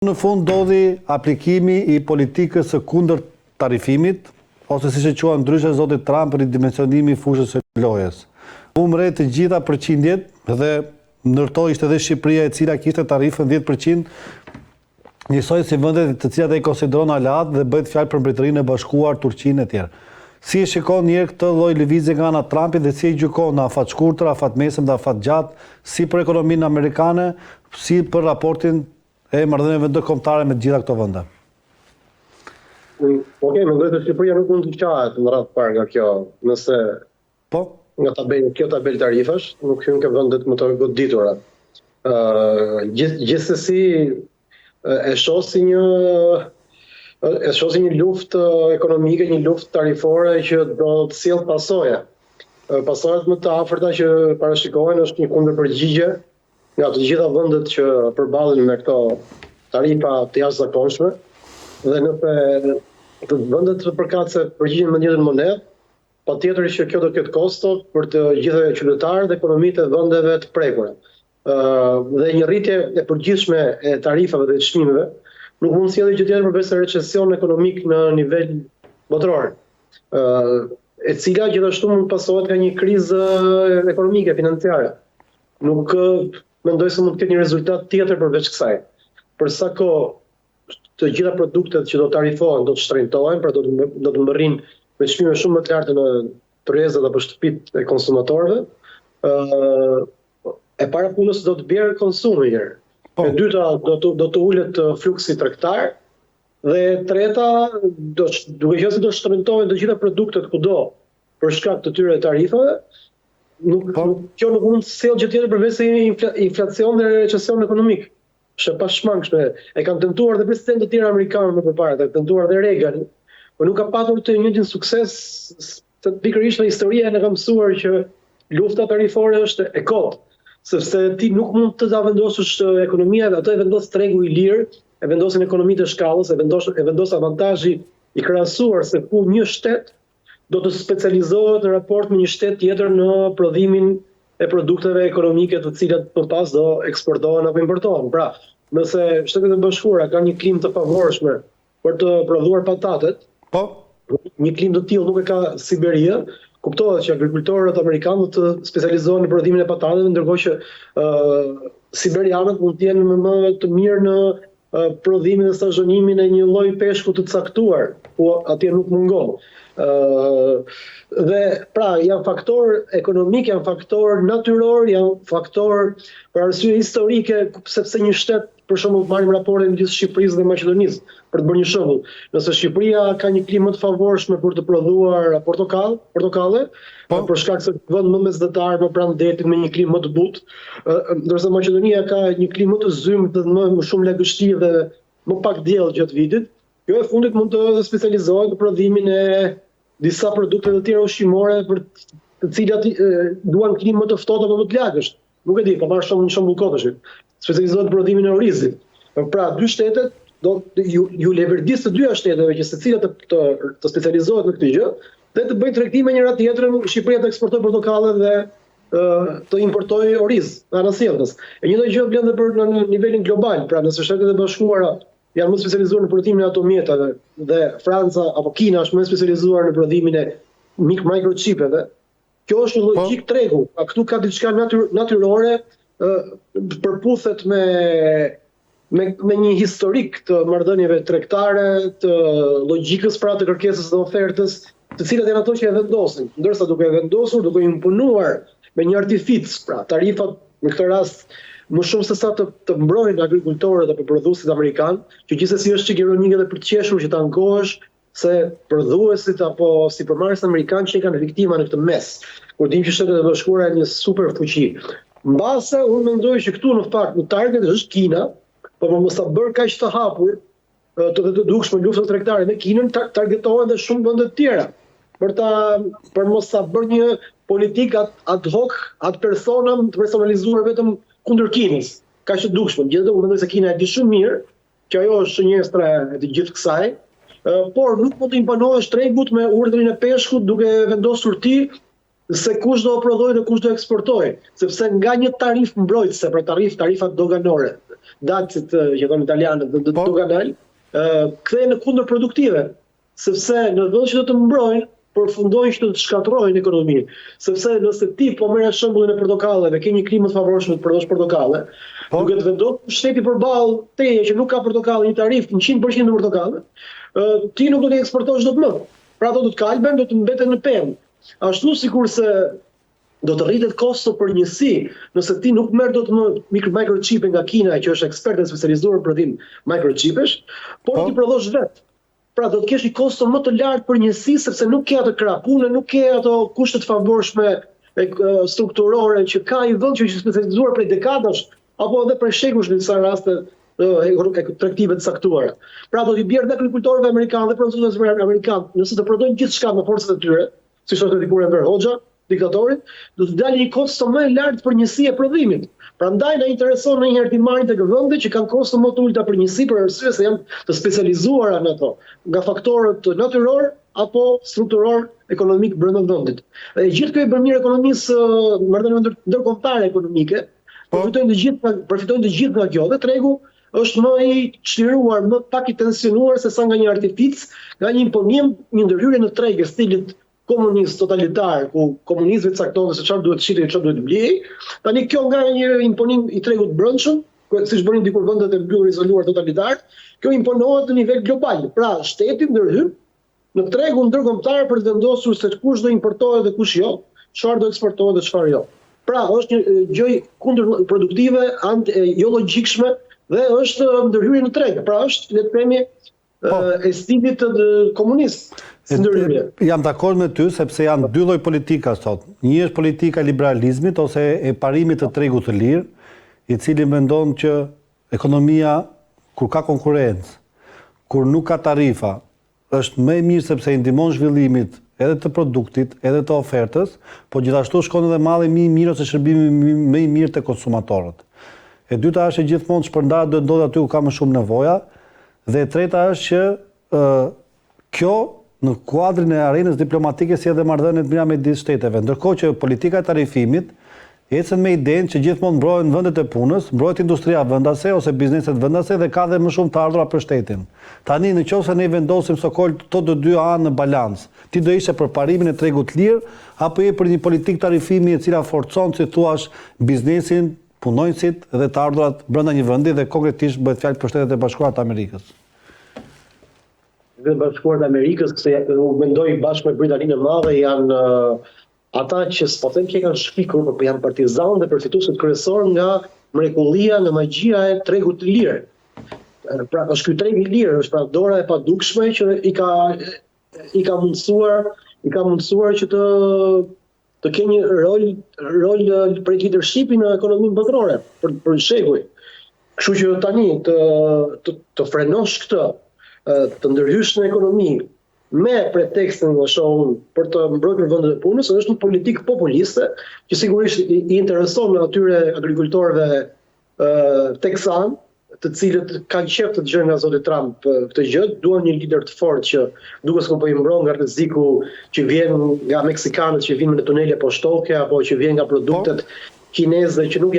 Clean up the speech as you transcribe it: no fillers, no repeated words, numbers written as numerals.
Në fund ndodhi aplikimi i politikës së kundër tarifimit, ose siç e quajnë ndryshe zoti Trump, ridimensionimi i fushës së lojës. U mre të gjitha përqindjet dhe ndërtoi ishte edhe Shqipëria e cila kishte tarifën 10%, njësoj si vendet të cilat ai konsideron aleat dhe bëhet fjalë për Mbretërinë e Bashkuar, Turqinë e tjerë. Si e shikon njëherë këtë lloj lëvizje nga ana Trumpit dhe si e gjykon në afat shkurtër, afat mesëm dhe afat gjatë, si për ekonominë amerikane, si për raportin e marrëdhënieve ndërkombëtare me të gjitha këto vende? Okej, mendoj se Shqipëria nuk mund të qahet në radhë parë nga kjo, nëse nga kjo tabel tarifash nuk hyn ke vendet më të goditura. Gjithsesi e shoh si një luftë ekonomike, një luftë tarifore që do të sjellë pasoja. Pasojat më të afërta që parashikohen është një kundërpërgjigje nga të gjitha vendet që përballen me këto tarifa të jashtëzakonshme, dhe nëse të vendet të përkatëse përgjigjen me njëjtën monedë, patjetër që kjo do ketë kosto për të gjithë qytetarët dhe ekonomitë e vendeve të prekura. Dhe një rritje e përgjithshme e tarifave dhe të çmimeve nuk mund të sjellë gjë tjetër përveç se recesion ekonomik në nivel botror, e cila gjithashtu mund të pasohet nga një krizë ekonomike, financiare. Nuk mendoj se mund të ketë një rezultat tjetër përveç kësaj. Për sa kohë të gjitha produktet që do tarifohen do të shtrenjtohen, pra do të mbërrin me çmime shumë më të larta në tryezat apo shtëpitë e konsumatorëve, e para punës do të bjerë konsumi herë. E dyta do të ulet fluksi tregtar, dhe e treta duke qenë se do shtrenjtohen të gjitha produktet kudo për shkak të tyre tarifave, kjo nuk mund të sjellë gjë tjetër përveç se inflacion dhe recesion ekonomik. Është pashmangshme. E kanë tentuar dhe presidentë të tjerë amerikanë më përpara, kanë tentuar dhe Reagan, por nuk ka patur të njëjtin sukses. Pikërisht historia na ka mësuar që lufta tarifore është e kotë, sepse ti nuk mund të ta vendosësh ekonominë, ato e vendos tregu i lirë, e vendosin ekonomitë e shkallës, e vendos avantazhi i krahasuar se ku një shtet do të specializohet në raport me një shtet tjetër në prodhimin e produkteve ekonomike të cilat më pas do eksportohen apo importohen. Pra, nëse Shtetet e Bashkuara kanë një klimë të favorshme për të prodhuar patatet, një klimë të tillë nuk e ka Siberia, kuptohet që agrikultorët amerikanë do të specializohen në prodhimin e patateve, ndërkohë që siberianët mund të jenë më të mirë në prodhimin dhe stazhonimin e një lloji peshku të caktuar, ku atje nuk mungon. Dhe pra janë faktor ekonomik, janë faktor natyror, janë faktor për arsye historike, sepse një shtet, për shembull, marrim raportin midis Shqipërisë dhe Maqedonisë, për të bërë një shembull. Nëse Shqipëria ka një klimë më të favorshme për të prodhuar portokale, për shkak se vend më mesdhetar, më pranë detit, me një klimë më të butë, ndërsa Maqedonia ka një klimë më të zymë dhe më shumë lagështi dhe më pak diell gjatë vitit, kjo e fundit mund të specializohet në prodhimin e disa produkte të tjera ushqimore për të cilat duan klimë më të ftohtë apo më të lagësht. Nuk e di, ka marrë shumë një shembull kotësh. Specializohet në prodhimin e orizit. Pra, dy shtetet ju leverdis të dyja shteteve që secilat të specializohet në këtë gjë dhe të bëjnë tregti me njëra tjetrën, Shqipëria të eksportojë portokale dhe të importojë oriz nga ana sjelljes. E njëjta gjë vlen edhe për në nivelin global. Pra, nëse Shtetet e Bashkuara janë më specializuar në prodhimin e atomjetave dhe Franca apo Kina është më specializuar në prodhimin e microchipeve, kjo është një logjik tregu. Këtu ka diçka natyrore, përputhet me një historik të marrëdhënieve tregtare, të logjikës pra të kërkesës dhe ofertës, të cilat janë ato që e vendosin, ndërsa duke e vendosur, duke imponuar me një artific, pra tarifat në këtë rast më shumë se sa të mbrojnë agrikultorët apo prodhuesit amerikanë, që gjithsesi është çik ironike dhe për të qeshur që ta ankohesh se prodhuesit apo sipërmarrësit amerikanë që kanë viktima në këtë mes, kur dim që Shtetet e Bashkuara janë një super fuqi. Mbase unë mendoj që këtu në fakt në target është Kina, por mos ta bër kaq të hapur të dukshme luftën tregtare me Kinën, targetohen edhe shumë vende të tjera për mos ta bërë një politikë ad hoc, ad personam, të personalizuar vetëm kundër Kinës. Kaq të dukshme. Gjithashtu unë mendoj se Kina e di shumë mirë që ajo është shënjestra e të gjithë kësaj, por nuk mund të imponohesh tregut me urdhrin e peshkut duke vendosur ti se kush do prodhoj dhe kush do eksportoj, sepse nga një tarif mbrojtëse, për tarifat doganore, dacit që thonë italianët, doganal, kthehen në kundër produktive, sepse në vend që do të mbrojnë, përfundojnë që të shkatërrojnë ekonominë, sepse nëse ti po merr shembullin e portokalleve, ke një klimë të favorshme të prodhosh portokalle, duke të vendosur shteti përballë teje që nuk ka portokalle, një tarif 100% në portokalle, ti nuk do të eksportosh dot më. Pra ato do të kalben, do të mbeten në pemë. Ashtu sikurse do të rritet kosto për njësi, nëse ti nuk merr dot më microchipe nga Kina, që është ekspert e specializuar në prodhim microchipesh, por ti prodhosh vetë. Pra do të kesh një kosto më të lartë për njësi, sepse nuk ke ato krahpune, nuk ke ato kushte të favorshme strukturore që ka një vend që është specializuar prej dekadash apo edhe prej shekush në disa raste tregtive të saktuara. Pra do t'i bjerë dhe agrikultorëve amerikanë dhe produktëve amerikanë, nëse të prodhojnë gjithçka me forcat e tyre, siç thoshte dikur Enver Hoxha, diktatorit, do të dalë një kosto më e lartë për njësi e prodhimit. Prandaj na intereson ndonjëherë të marrin tek vende që kanë kosto më të ulta për njësi për arsye se janë të specializuara në ato, nga faktorët natyror apo strukturor ekonomik brenda vendit. Dhe gjithë kjo i bën mirë ekonomisë, marrëdhënieve ndërkombëtare ekonomike, përfitojnë të gjithë nga kjo dhe tregu është më i çliruar, më pak i tensionuar se sa nga një artific, nga një imponim, një ndërhyrje në treg e stilit komunist totalitar, ku komunizmi caktonte se çfarë duhet shitet, çfarë duhet blej. Tani kjo nga një imponim i tregut brendshëm, siç bënin dikur vendet e mbyllur izoluar totalitar, kjo imponohet në nivel global. Pra shteti ndërhyr në tregun ndërkombëtar për të vendosur se kush do importohet dhe kush jo, çfarë do eksportohet dhe çfarë jo. Pra është një gjë kundërproduktive, jo logjikshme dhe është ndërhyrje në treg. Pra është, le të themi, e stilit të komunist. Jam dakord me ty, sepse janë dy lloj politika sot. Një është politika e liberalizmit ose e parimit të tregut të lirë, i cili mendon që ekonomia, kur ka konkurrencë, kur nuk ka tarifa, është më e mirë sepse i ndihmon zhvillimit edhe të produktit, edhe të ofertës, po gjithashtu shkon edhe malli më i mirë ose shërbimi më i mirë te konsumatorët. E dyta është që gjithmonë shpërndarja do të ndodhë aty ku ka më shumë nevoja, dhe e treta është që kjo në kuadrin e arenës diplomatike si edhe marrëdhëniet mira me disë shteteve, ndërkohë që politika e tarifimit ecën me idenë që gjithmonë mbrohen vendet e punës, mbrohet industria vendase ose bizneset vendase dhe ka dhe më shumë të ardhura për shtetin. Tani nëse ne vendosim sokol të dy anë në balans, ti do ishe për parimin e tregut lirë apo je për një politikë tarifimi e cila forcon, si thuash, biznesin, punonjësit dhe të ardhurat brenda një vendi dhe konkretisht bëhet fjalë për Shtetet e Bashkuara të Amerikës. Shtetet e Bashkuara të Amerikës, se u mendoj bashkë me Britaninë e Madhe, janë ata që s'po them që kanë shpikur, por janë partizanë dhe përfituesit kryesor nga mrekullia, nga magjia e tregut të lirë. Pra është ky treg i lirë, është pra dora e padukshme që i ka mundsuar që të kenë një rol për leadershipi në ekonominë botërore për shekuj. Kështu që tani të frenosh këtë, të ndërhysh në ekonomi me pretekstin dhe shohun për të mbrojtur vendet e punës, është një politikë populiste që sigurisht i intereson atyre agrikultorëve teksan, të cilët kanë qejf të dëgjojnë nga zoti Trump këtë gjë, duan një lider të fortë që duket se po i mbron nga rreziku që vjen nga meksikanët që vinë në tunele poshtoke apo që vjen nga produktet kineze që nuk janë